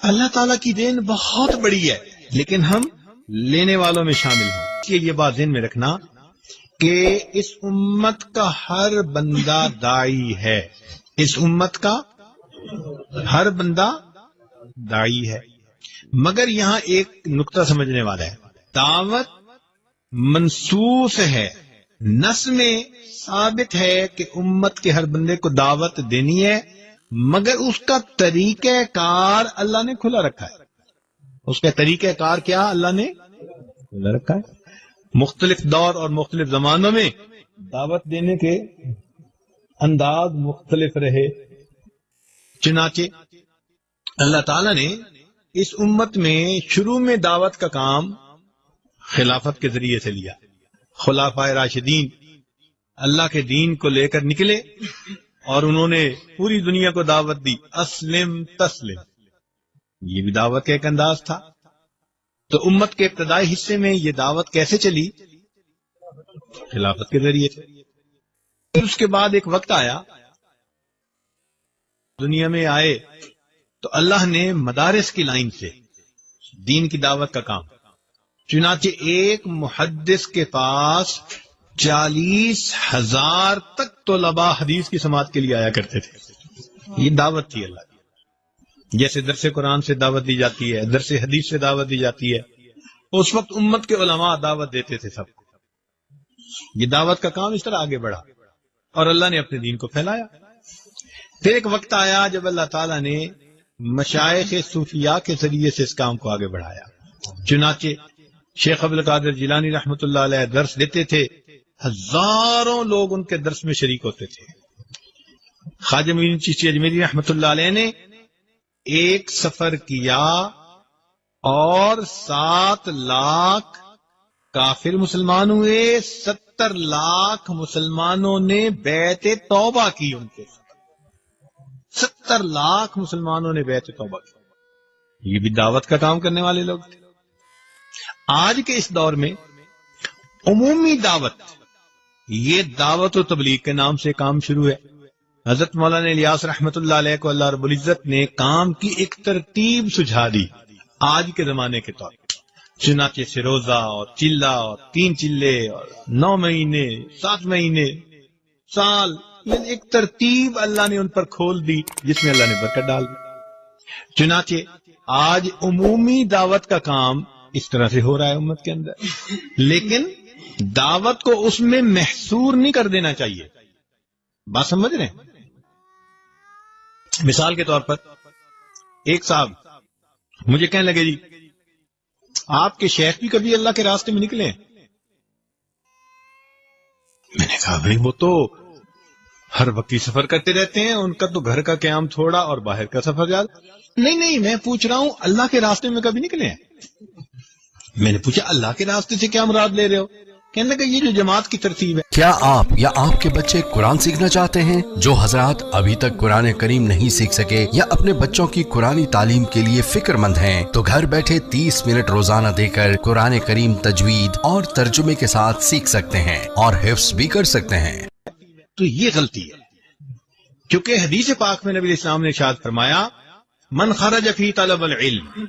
اللہ تعالیٰ کی دین بہت بڑی ہے، لیکن ہم لینے والوں میں شامل ہیں۔ اس لیے یہ بات ذہن میں رکھنا کہ اس امت کا ہر بندہ داعی ہے، اس امت کا ہر بندہ داعی ہے، مگر یہاں ایک نقطہ سمجھنے والا ہے، دعوت منصوص ہے، نص میں ثابت ہے کہ امت کے ہر بندے کو دعوت دینی ہے، مگر اس کا طریقہ کار اللہ نے کھلا رکھا ہے۔ اس کا طریقہ کار کیا اللہ نے کھلا رکھا ہے؟ مختلف دور اور مختلف زمانوں میں دعوت دینے کے انداز مختلف رہے، چنانچہ اللہ تعالیٰ نے اس امت میں شروع میں دعوت کا کام خلافت کے ذریعے سے لیا۔ خلفائے راشدین اللہ کے دین کو لے کر نکلے اور انہوں نے پوری دنیا کو دعوت دی، اسلم تسلم، یہ بھی دعوت کا ایک انداز تھا۔ تو امت کے ابتدائی حصے میں یہ دعوت کیسے چلی؟ خلافت کے ذریعے سے۔ پھر اس کے بعد ایک وقت آیا، دنیا میں آئے تو اللہ نے مدارس کی لائن سے دین کی دعوت کا کام، چنانچہ ایک محدث کے پاس 40,000 تک طلباء حدیث کی سماعت کے لیے آیا کرتے تھے۔ یہ دعوت تھی اللہ کی، جیسے درس قرآن سے دعوت دی جاتی ہے، درس حدیث سے دعوت دی جاتی ہے، اس وقت امت کے علماء دعوت دیتے تھے سب کو۔ یہ دعوت کا کام اس طرح آگے بڑھا اور اللہ نے اپنے دین کو پھیلایا۔ پھر ایک وقت آیا جب اللہ تعالیٰ نے مشائخ صوفیاء کے ذریعے سے اس کام کو آگے بڑھایا، چنانچہ شیخ عبد القادر جیلانی رحمۃ اللہ علیہ درس دیتے تھے، ہزاروں لوگ ان کے درس میں شریک ہوتے تھے۔ خواجہ معین چشتی اجمیری رحمۃ اللہ علیہ نے ایک سفر کیا اور 7 لاکھ کافر مسلمان ہوئے، 70 لاکھ مسلمانوں نے بیعت توبہ کی، ان کے 70 لاکھ مسلمانوں نے بیعت توبہ کی۔ یہ بھی دعوت کا کام کرنے والے لوگ تھے۔ آج کے اس دور میں عمومی دعوت، یہ دعوت و تبلیغ کے نام سے کام شروع ہے۔ حضرت مولانا الیاس رحمت اللہ علیہ کو اللہ رب العزت نے کام کی ایک ترتیب سجھا دی آج کے زمانے کے طور پر، چنانچہ سے روزہ اور چلہ اور 3 چلے اور 9 مہینے 7 مہینے سال، یہ ایک ترتیب اللہ نے ان پر کھول دی جس میں اللہ نے برکت ڈال دی۔ چنانچہ آج عمومی دعوت کا کام اس طرح سے ہو رہا ہے امت کے اندر، لیکن دعوت کو اس میں محصور نہیں کر دینا چاہیے۔ بات سمجھ رہے ہیں؟ مثال کے طور پر ایک صاحب مجھے کہنے لگے، جی آپ کے شیخ بھی کبھی اللہ کے راستے میں نکلے ہیں؟ میں نے کہا بھائی وہ تو ہر وقت سفر کرتے رہتے ہیں، ان کا تو گھر کا قیام تھوڑا اور باہر کا سفر زیادہ۔ نہیں میں پوچھ رہا ہوں اللہ کے راستے میں کبھی نکلے ہیں؟ میں نے پوچھا اللہ کے راستے سے کیا مراد لے رہے ہو؟ کہنے لگا یہ جو جماعت کی ترتیب ہے۔ کیا آپ یا آپ کے بچے قرآن سیکھنا چاہتے ہیں؟ جو حضرات ابھی تک قرآن کریم نہیں سیکھ سکے یا اپنے بچوں کی قرآنی تعلیم کے لیے فکر مند ہیں تو گھر بیٹھے 30 منٹ روزانہ دے کر قرآن کریم تجوید اور ترجمے کے ساتھ سیکھ سکتے ہیں اور حفظ بھی کر سکتے ہیں۔ تو یہ غلطی ہے، کیونکہ حدیث پاک میں نبی اسلام نے ارشاد فرمایا، من خرج فی طلب العلم،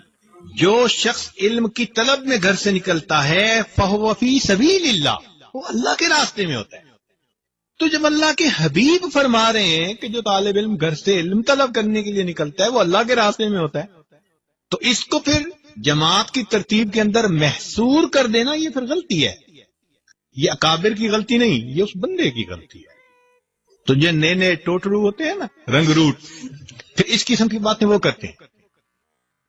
جو شخص علم کی طلب میں گھر سے نکلتا ہے، فہو فی سبیل اللہ، وہ اللہ کے راستے میں ہوتا ہے۔ تو جب اللہ کے حبیب فرما رہے ہیں کہ جو طالب علم گھر سے علم طلب کرنے کے لیے نکلتا ہے وہ اللہ کے راستے میں ہوتا ہے، تو اس کو پھر جماعت کی ترتیب کے اندر محصور کر دینا یہ پھر غلطی ہے۔ یہ اکابر کی غلطی نہیں، یہ اس بندے کی غلطی ہے۔ تو جو نئے ٹوٹرو ہوتے ہیں نا، رنگ روٹ، پھر اس قسم کی باتیں وہ کرتے ہیں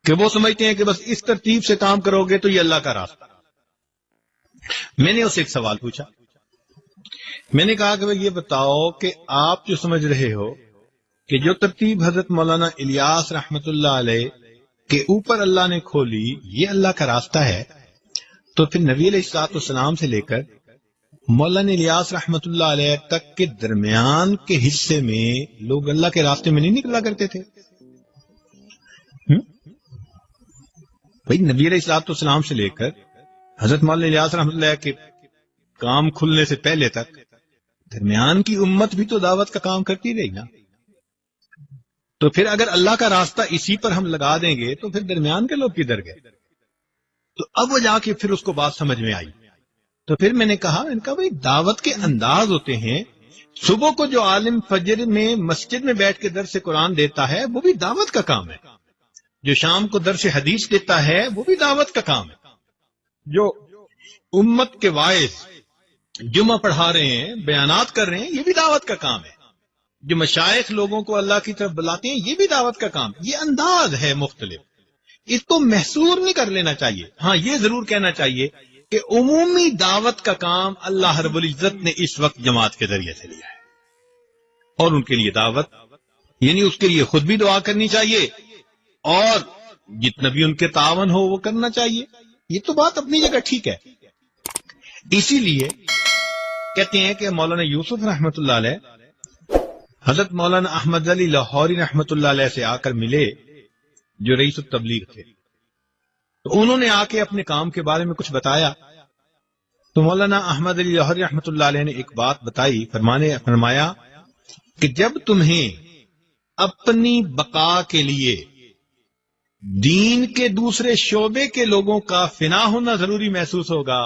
کہ وہ سمجھتے ہیں کہ بس اس ترتیب سے کام کرو گے تو یہ اللہ کا راستہ۔ میں نے اسے ایک سوال پوچھا، میں نے کہا کہ بھئی یہ بتاؤ کہ آپ جو سمجھ رہے ہو کہ جو ترتیب حضرت مولانا الیاس رحمت اللہ علیہ کے اوپر اللہ نے کھولی یہ اللہ کا راستہ ہے، تو پھر نبی علیہ الصلوۃ والسلام سے لے کر مولانا الیاس رحمت اللہ علیہ تک کے درمیان کے حصے میں لوگ اللہ کے راستے میں نہیں نکلا کرتے تھے؟ بھائی نبی علیہ الصلوۃ والسلام سے لے کر حضرت مولانا الیاس رحمۃ اللہ کے کام کھلنے سے پہلے تک درمیان کی امت بھی تو دعوت کا کام کرتی رہی نا۔ تو پھر اگر اللہ کا راستہ اسی پر ہم لگا دیں گے تو پھر درمیان کے لوگ کدھر گئے؟ تو اب وہ جا کے پھر اس کو بات سمجھ میں آئی. تو پھر میں نے کہا بھائی دعوت کے انداز ہوتے ہیں. صبح کو جو عالم فجر میں مسجد میں بیٹھ کے درس قرآن دیتا ہے وہ بھی دعوت کا کام ہے. جو شام کو درس حدیث دیتا ہے وہ بھی دعوت کا کام ہے. جو امت کے واعظ جمعہ پڑھا رہے ہیں، بیانات کر رہے ہیں، یہ بھی دعوت کا کام ہے. جو مشائخ لوگوں کو اللہ کی طرف بلاتے ہیں یہ بھی دعوت کا کام. یہ انداز ہے مختلف، اس کو محصور نہیں کر لینا چاہیے. ہاں یہ ضرور کہنا چاہیے کہ عمومی دعوت کا کام اللہ رب العزت نے اس وقت جماعت کے ذریعے سے لیا ہے، اور ان کے لیے دعوت یعنی اس کے لیے خود بھی دعا کرنی چاہیے اور جتنا بھی ان کے تعاون ہو وہ کرنا چاہیے. یہ تو بات اپنی جگہ ٹھیک ہے. اسی لیے کہتے ہیں کہ مولانا یوسف رحمۃ اللہ علیہ حضرت مولانا احمد علی لاہوری رحمۃ اللہ علیہ سے آ کر ملے جو رئیس التبلیغ تھے. تو انہوں نے آ کے اپنے کام کے بارے میں کچھ بتایا. تو مولانا احمد علی لاہوری رحمۃ اللہ علیہ نے ایک بات بتائی، فرمایا کہ جب تمہیں اپنی بقا کے لیے دین کے دوسرے شعبے کے لوگوں کا فنا ہونا ضروری محسوس ہوگا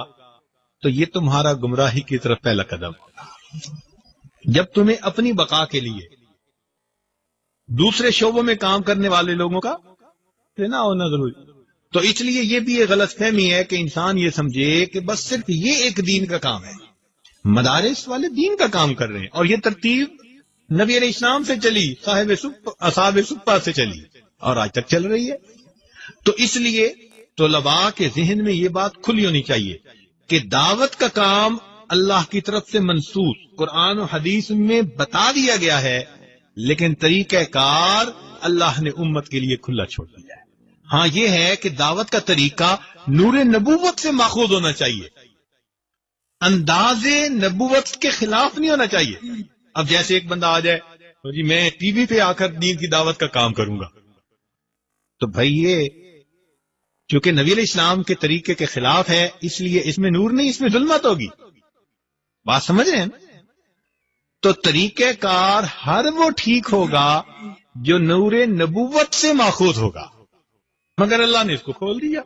تو یہ تمہارا گمراہی کی طرف پہلا قدم ہوگا. جب تمہیں اپنی بقا کے لیے دوسرے شعبوں میں کام کرنے والے لوگوں کا فنا ہونا ضروری، تو اس لیے یہ بھی ایک غلط فہمی ہے کہ انسان یہ سمجھے کہ بس صرف یہ ایک دین کا کام ہے. مدارس والے دین کا کام کر رہے ہیں اور یہ ترتیب نبی علیہ السلام سے چلی، اصحاب صفہ سے چلی اور آج تک چل رہی ہے. تو اس لیے طلباء کے ذہن میں یہ بات کھلی ہونی چاہیے کہ دعوت کا کام اللہ کی طرف سے منسوخ قرآن و حدیث میں بتا دیا گیا ہے، لیکن طریقہ کار اللہ نے امت کے لیے کھلا چھوڑ دیا ہے. ہاں یہ ہے کہ دعوت کا طریقہ نور نبوت سے ماخوذ ہونا چاہیے، انداز نبوت کے خلاف نہیں ہونا چاہیے. اب جیسے ایک بندہ آ جائے تو جی میں ٹی وی پہ آ کر دین کی دعوت کا کام کروں گا، تو بھائی یہ چونکہ نبی علیہ السلام کے طریقے کے خلاف ہے اس لیے اس میں نور نہیں، اس میں ظلمت ہوگی. بات سمجھ رہے ہیں؟ تو طریقہ کار ہر وہ ٹھیک ہوگا جو نور نبوت سے ماخوذ ہوگا، مگر اللہ نے اس کو کھول دیا.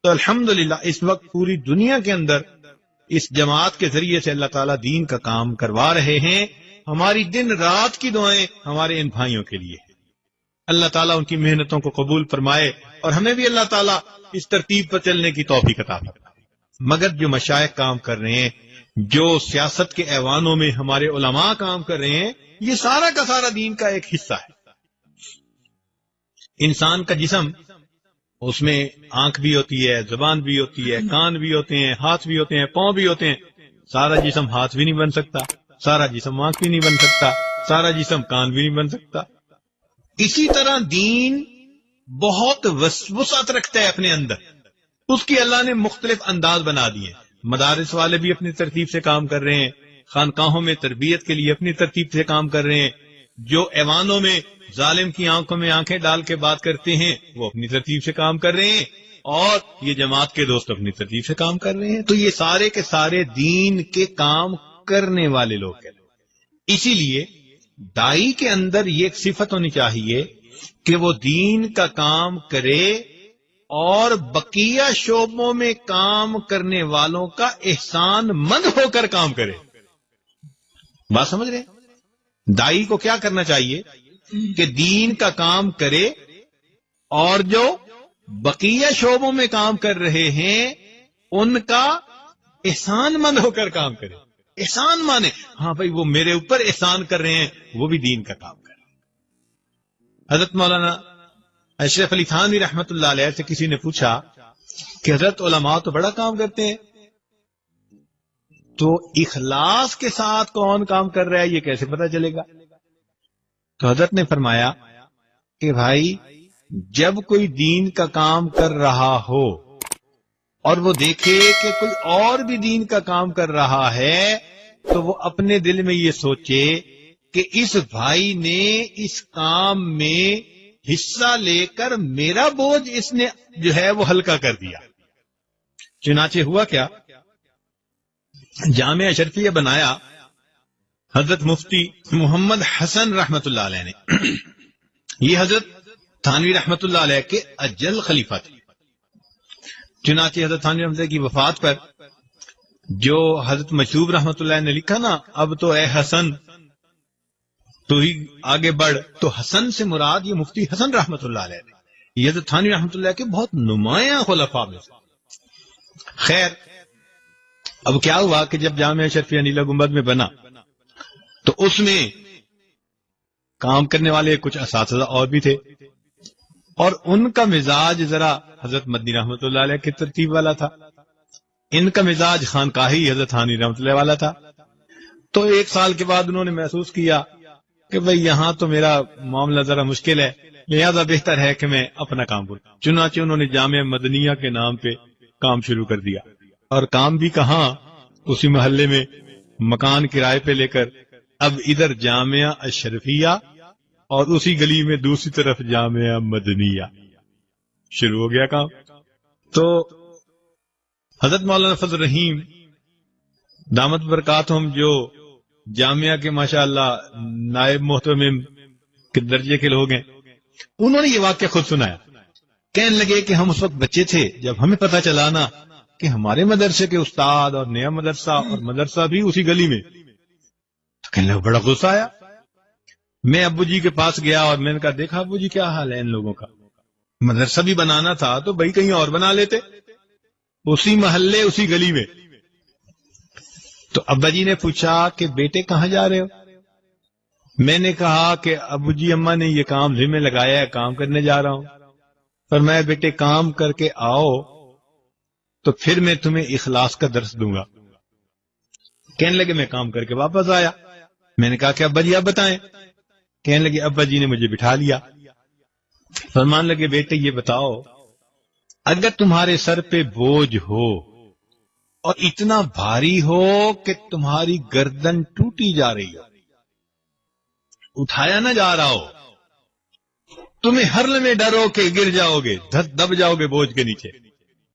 تو الحمدللہ اس وقت پوری دنیا کے اندر اس جماعت کے ذریعے سے اللہ تعالیٰ دین کا کام کروا رہے ہیں. ہماری دن رات کی دعائیں ہمارے ان بھائیوں کے لیے ہیں. اللہ تعالیٰ ان کی محنتوں کو قبول فرمائے اور ہمیں بھی اللہ تعالیٰ اس ترتیب پر چلنے کی توفیق عطا فرمائے. مگر جو مشائخ کام کر رہے ہیں، جو سیاست کے ایوانوں میں ہمارے علماء کام کر رہے ہیں، یہ سارا کا سارا دین کا ایک حصہ ہے. انسان کا جسم، اس میں آنکھ بھی ہوتی ہے، زبان بھی ہوتی ہے، کان بھی ہوتے ہیں، ہاتھ بھی ہوتے ہیں، پاؤں بھی ہوتے ہیں. سارا جسم ہاتھ بھی نہیں بن سکتا، سارا جسم آنکھ بھی نہیں بن سکتا، سارا جسم کان بھی نہیں بن سکتا. اسی طرح دین بہت وسعت رکھتا ہے اپنے اندر، اس کی اللہ نے مختلف انداز بنا دیے. مدارس والے بھی اپنی ترتیب سے کام کر رہے ہیں، خانقاہوں میں تربیت کے لیے اپنی ترتیب سے کام کر رہے ہیں، جو ایوانوں میں ظالم کی آنکھوں میں آنکھیں ڈال کے بات کرتے ہیں وہ اپنی ترتیب سے کام کر رہے ہیں، اور یہ جماعت کے دوست اپنی ترتیب سے کام کر رہے ہیں. تو یہ سارے کے سارے دین کے کام کرنے والے لوگ ہیں. اسی لیے دائی کے اندر یہ ایک صفت ہونی چاہیے کہ وہ دین کا کام کرے اور بقیہ شعبوں میں کام کرنے والوں کا احسان مند ہو کر کام کرے. بات سمجھ رہے ہیں؟ دائی کو کیا کرنا چاہیے کہ دین کا کام کرے اور جو بقیہ شعبوں میں کام کر رہے ہیں ان کا احسان مند ہو کر کام کرے. احسان مانے ہاں بھائی وہ میرے اوپر احسان کر رہے ہیں، وہ بھی دین کا کام کرے. حضرت مولانا اشرف علی تھانوی رحمت اللہ علیہ سے کسی نے پوچھا کہ حضرت علماء تو بڑا کام کرتے ہیں، تو اخلاص کے ساتھ کون کام کر رہا ہے یہ کیسے پتہ چلے گا؟ تو حضرت نے فرمایا کہ بھائی جب کوئی دین کا کام کر رہا ہو اور وہ دیکھے کہ کوئی اور بھی دین کا کام کر رہا ہے تو وہ اپنے دل میں یہ سوچے کہ اس بھائی نے اس کام میں حصہ لے کر میرا بوجھ اس نے جو ہے وہ ہلکا کر دیا. چنانچہ ہوا کیا، جامعہ اشرفیہ بنایا حضرت مفتی محمد حسن رحمت اللہ علیہ نے. یہ حضرت تھانوی رحمت اللہ علیہ کے اجل خلیفہ تھے. چنانچہ حضرت تھانوی رحمت اللہ کی وفات پر جو حضرت مشہوب رحمت اللہ نے لکھا نا، اب تو اے حسن تو ہی آگے بڑھ، تو حسن سے مراد یہ مفتی حسن رحمت اللہ علیہ نے. یہ حضرت تھانوی رحمت اللہ کے بہت نمایاں خلفاء میں سے. خیر، اب کیا ہوا کہ جب جامعہ اشرفیہ نیلا گنبد میں بنا تو اس میں کام کرنے والے کچھ اساتذہ اور بھی تھے، اور ان کا مزاج ذرا حضرت مدنی رحمت اللہ علیہ کی ترتیب والا تھا، ان کا مزاج خانقاہی حضرت تھانوی رحمت اللہ والا تھا. تو ایک سال کے بعد انہوں نے محسوس کیا کہ بھئی یہاں تو میرا معاملہ ذرا مشکل ہے، لہذا بہتر ہے کہ میں اپنا کام کروں. چنانچہ انہوں نے جامعہ مدنیہ کے نام پہ کام شروع کر دیا، اور کام بھی کہاں، اسی محلے میں مکان کرائے پہ لے کر اب ادھر جامعہ اشرفیہ اور اسی گلی میں دوسری طرف جامعہ مدنیہ شروع ہو گیا کام. تو حضرت مولانا فضل الرحیم دامت برکاتہم جو جامعہ کے ماشاءاللہ نائب محتمم کے درجے کے لوگ ہیں، انہوں نے یہ واقعہ خود سنایا. کہنے لگے کہ ہم اس وقت بچے تھے جب ہمیں پتہ چلا نا کہ ہمارے مدرسے کے استاد اور نیا مدرسہ اور مدرسہ بھی اسی گلی میں، تو کہنے لگے بڑا غصہ آیا. میں ابو جی کے پاس گیا اور میں نے کہا دیکھا ابو جی کیا حال ہے ان لوگوں کا، مدرسہ بھی بنانا تھا تو بھائی کہیں اور بنا لیتے، اسی محلے اسی گلی میں. تو ابا جی نے پوچھا کہ بیٹے کہاں جا رہے ہو؟ میں نے کہا کہ ابو جی اماں نے یہ کام ذمہ لگایا ہے، کام کرنے جا رہا ہوں. پر میں بیٹے کام کر کے آؤ تو پھر میں تمہیں اخلاص کا درس دوں گا. کہنے لگے میں کام کر کے واپس آیا. میں نے کہا کہ ابا جی آپ بتائیں. کہنے لگے ابا جی نے مجھے بٹھا لیا، فرمان لگے بیٹے یہ بتاؤ، اگر تمہارے سر پہ بوجھ ہو اور اتنا بھاری ہو کہ تمہاری گردن ٹوٹی جا رہی ہو، اٹھایا نہ جا رہا ہو، تمہیں ہر لمحے ڈر ہو کہ گر جاؤ گے، دب جاؤ گے بوجھ کے نیچے،